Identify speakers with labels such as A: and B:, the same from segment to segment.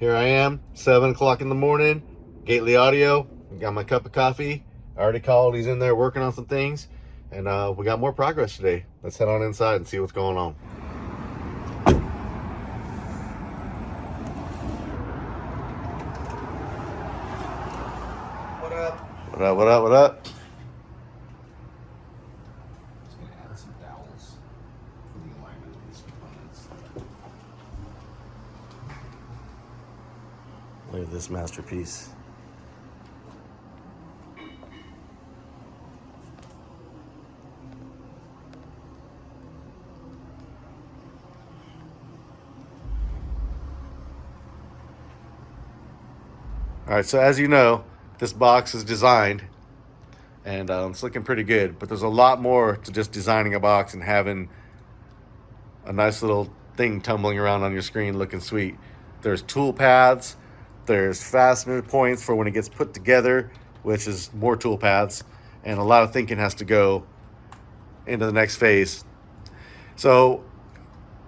A: Here I am, 7 o'clock in the morning, Gately Audio. Got my cup of coffee. I already called. He's in there working on some things. And we got more progress today. Let's head on inside and see what's going on.
B: What up?
A: What up, what up, what up?
B: Just gonna add some dowels for the alignment of these components.
A: Look at this masterpiece. All right, so as you know, this box is designed and it's looking pretty good, but there's a lot more to just designing a box and having a nice little thing tumbling around on your screen looking sweet. There's tool paths, there's fastener points for when it gets put together, which is more tool paths, and a lot of thinking has to go into the next phase. So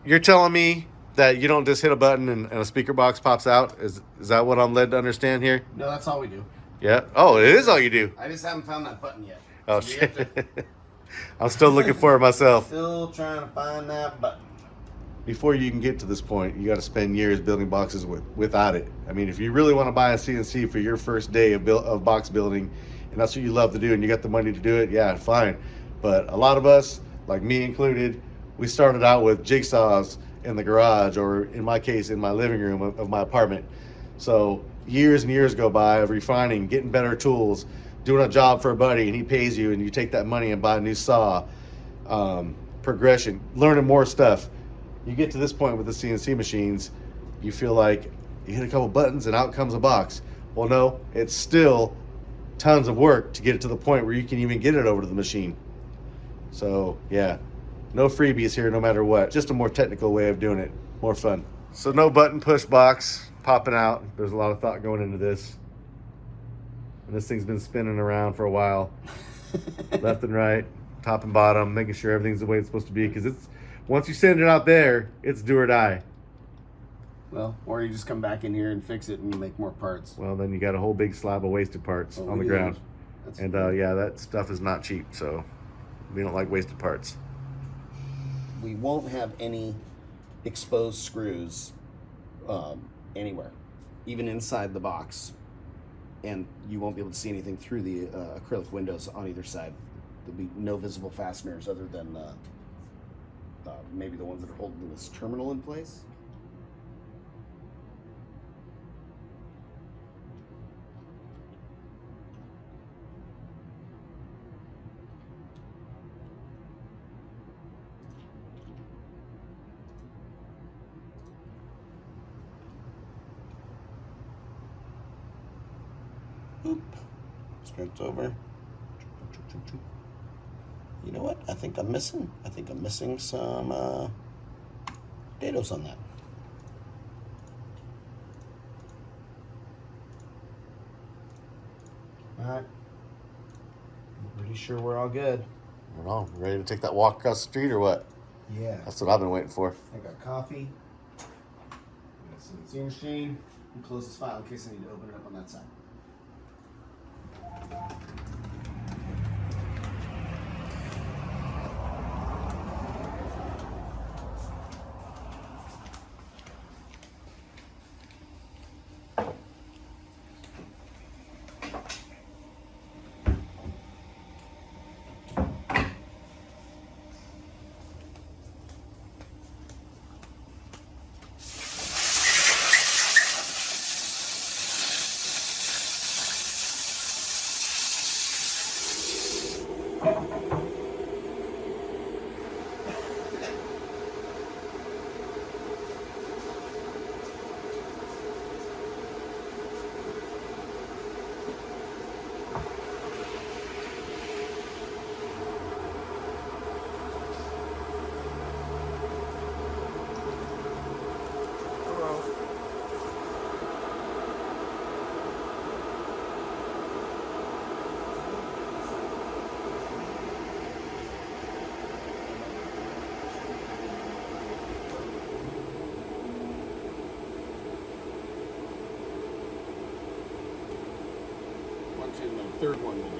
A: you're telling me that you don't just hit a button and a speaker box pops out? Is that what I'm led to understand here?
B: No, that's all we do.
A: Yeah. Oh, it is all you do.
B: I just haven't found that button yet.
A: Oh,
B: So we have
A: shit.
B: to-
A: I'm still looking for it myself.
B: Still trying to find that button.
A: Before you can get to this point, you got to spend years building boxes without it. I mean, if you really want to buy a CNC for your first day of box building, and that's what you love to do, and you got the money to do it, yeah, fine. But a lot of us, like me included, we started out with jigsaws in the garage, or in my case, in my living room of my apartment. So years and years go by of refining, getting better tools, doing a job for a buddy, and he pays you, and you take that money and buy a new saw. Progression, learning more stuff. You get to this point with the CNC machines, you feel like you hit a couple buttons and out comes a box. Well, no, it's still tons of work to get it to the point where you can even get it over to the machine. So yeah, no freebies here no matter what. Just a more technical way of doing it. More fun. So no button push box popping out. There's a lot of thought going into this. And this thing's been spinning around for a while. Left and right, top and bottom, making sure everything's the way it's supposed to be, because it's once you send it out there, it's do or die.
B: Well, or you just come back in here and fix it and make more parts.
A: Well, then you got a whole big slab of wasted parts on the ground. And yeah, that stuff is not cheap, so we don't like wasted parts.
B: We won't have any exposed screws anywhere, even inside the box. And you won't be able to see anything through the acrylic windows on either side. There'll be no visible fasteners other than maybe the ones that are holding this terminal in place. Oop. Skirts over. You know what? I think I'm missing some potatoes on that. All right. I'm pretty sure we're all good.
A: I don't know. Ready to take that walk across the street or what?
B: Yeah.
A: That's what I've been waiting for.
B: I got coffee. I got some CNC machine. And close this file in case I need to open it up on that side. 2 and the third one will be.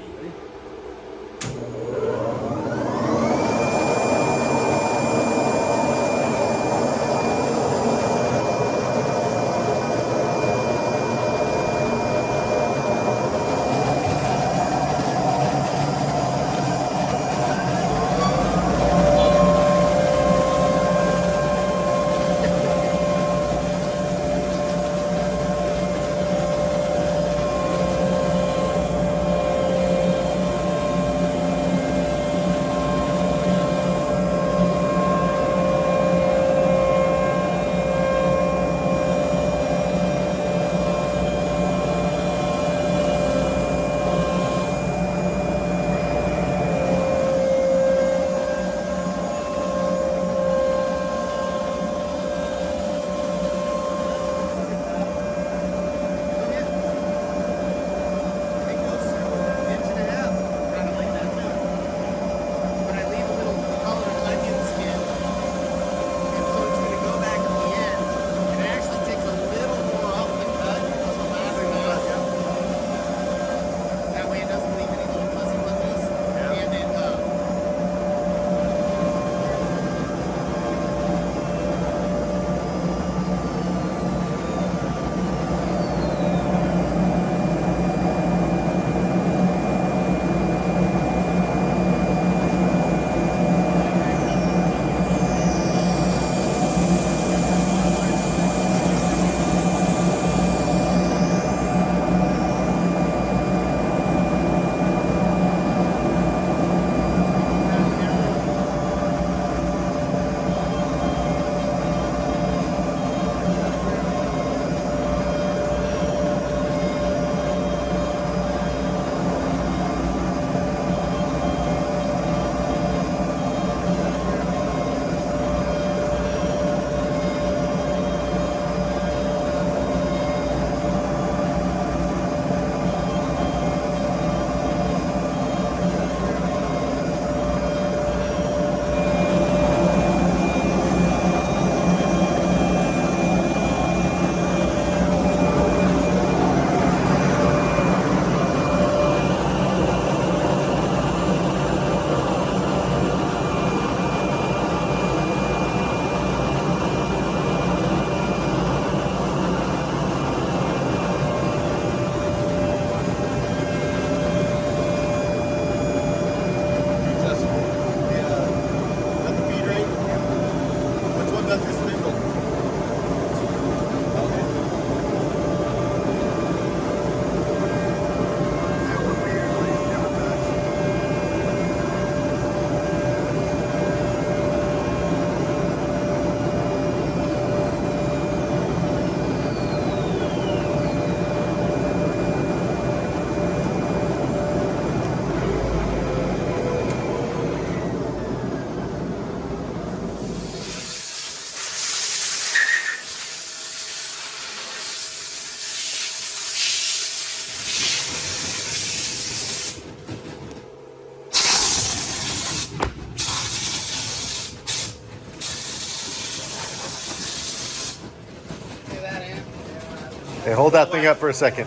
A: Hey, hold that thing up for a second.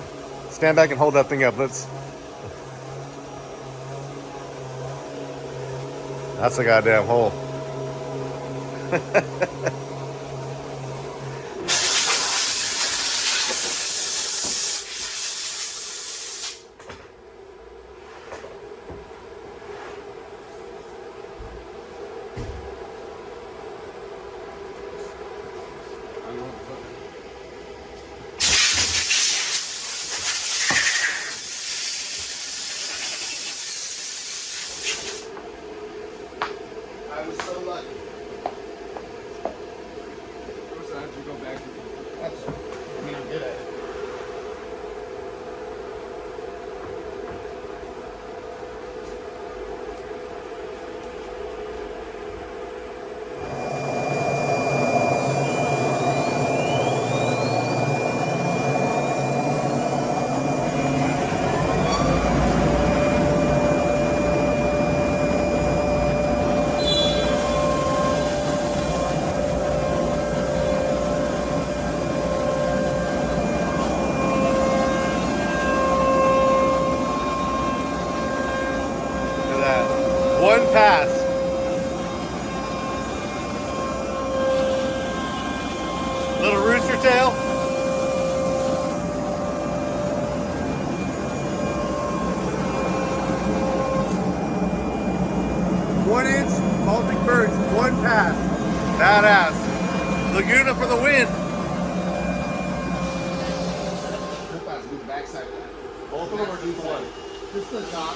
A: Stand back and hold that thing up. Let's. That's a goddamn hole.
B: I was so lucky.
A: pass. Little rooster tail. One-inch Baltic Birch, one pass. Badass. Laguna for the win.
B: Do the backside.
A: Both of them are just one.
B: Just the top.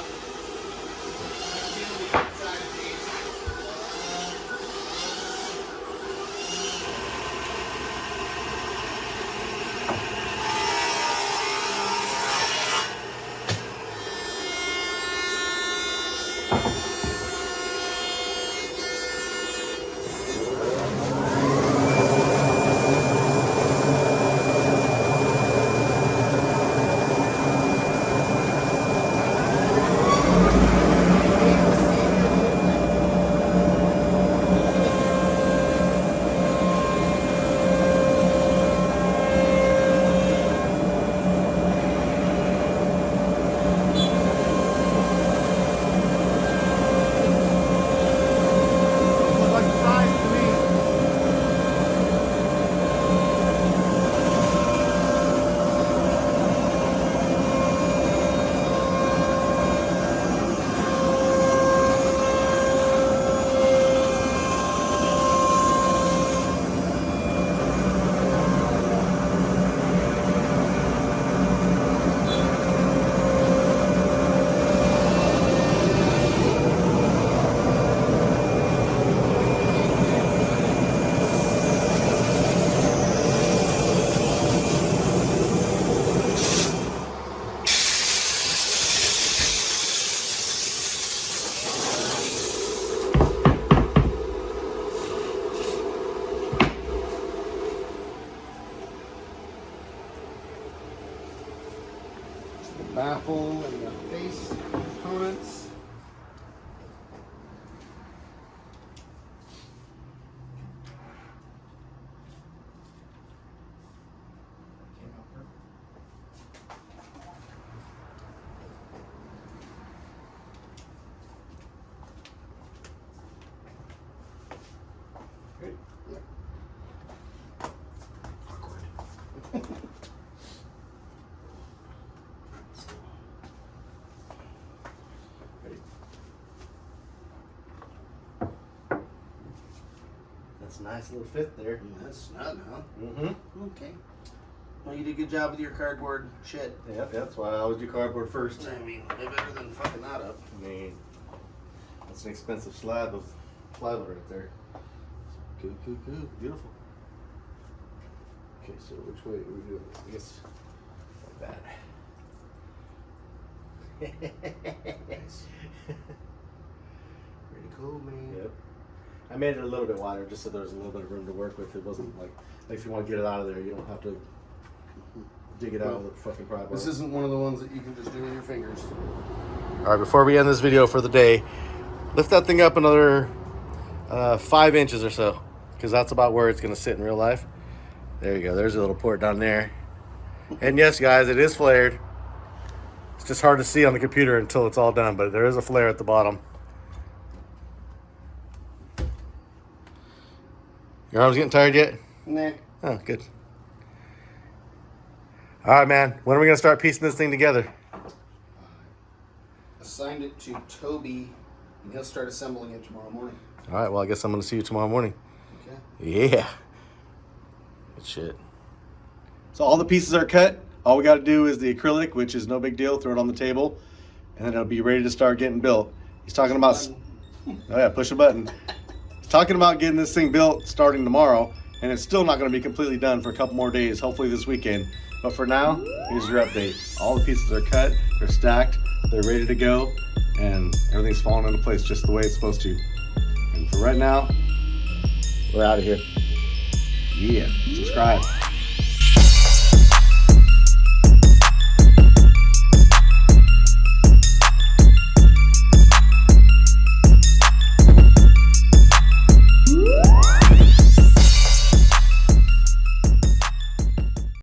B: Baffle and the face components.
A: Good.
B: That's a nice little fit there. That's snug, huh?
A: Mm-hmm.
B: Okay. Well, you did a good job with your cardboard shit.
A: Yeah, that's why I always do cardboard first.
B: I mean, way better than fucking that up.
A: I mean, that's an expensive slab of plywood right there. Good, good, good. Beautiful. Okay, so which way are we doing this? I guess like that.
B: Nice. Pretty cool, man.
A: Yep. I made it a little bit wider just so there was a little bit of room to work with. It wasn't like if you want to get it out of there, you don't have to dig it out of the fucking pry bar.
B: This isn't one of the ones that you can just do with your fingers.
A: All right, before we end this video for the day, lift that thing up another 5 inches or so, because that's about where it's going to sit in real life. There you go. There's a little port down there. And yes, guys, it is flared. It's just hard to see on the computer until it's all done, but there is a flare at the bottom. Your arm's getting tired yet?
B: Nah.
A: Oh, good. All right, man. When are we going to start piecing this thing together?
B: Assigned it to Toby, and he'll start assembling it tomorrow morning.
A: All right, well, I guess I'm going to see you tomorrow morning.
B: Okay.
A: Yeah. Good shit. So all the pieces are cut. All we got to do is the acrylic, which is no big deal. Throw it on the table, and then it'll be ready to start getting built. He's talking about... Oh, yeah, push a button. He's talking about getting this thing built starting tomorrow, and it's still not going to be completely done for a couple more days, hopefully this weekend. But for now, here's your update. All the pieces are cut, they're stacked, they're ready to go, and everything's falling into place just the way it's supposed to. And for right now, we're out of here. Yeah, subscribe.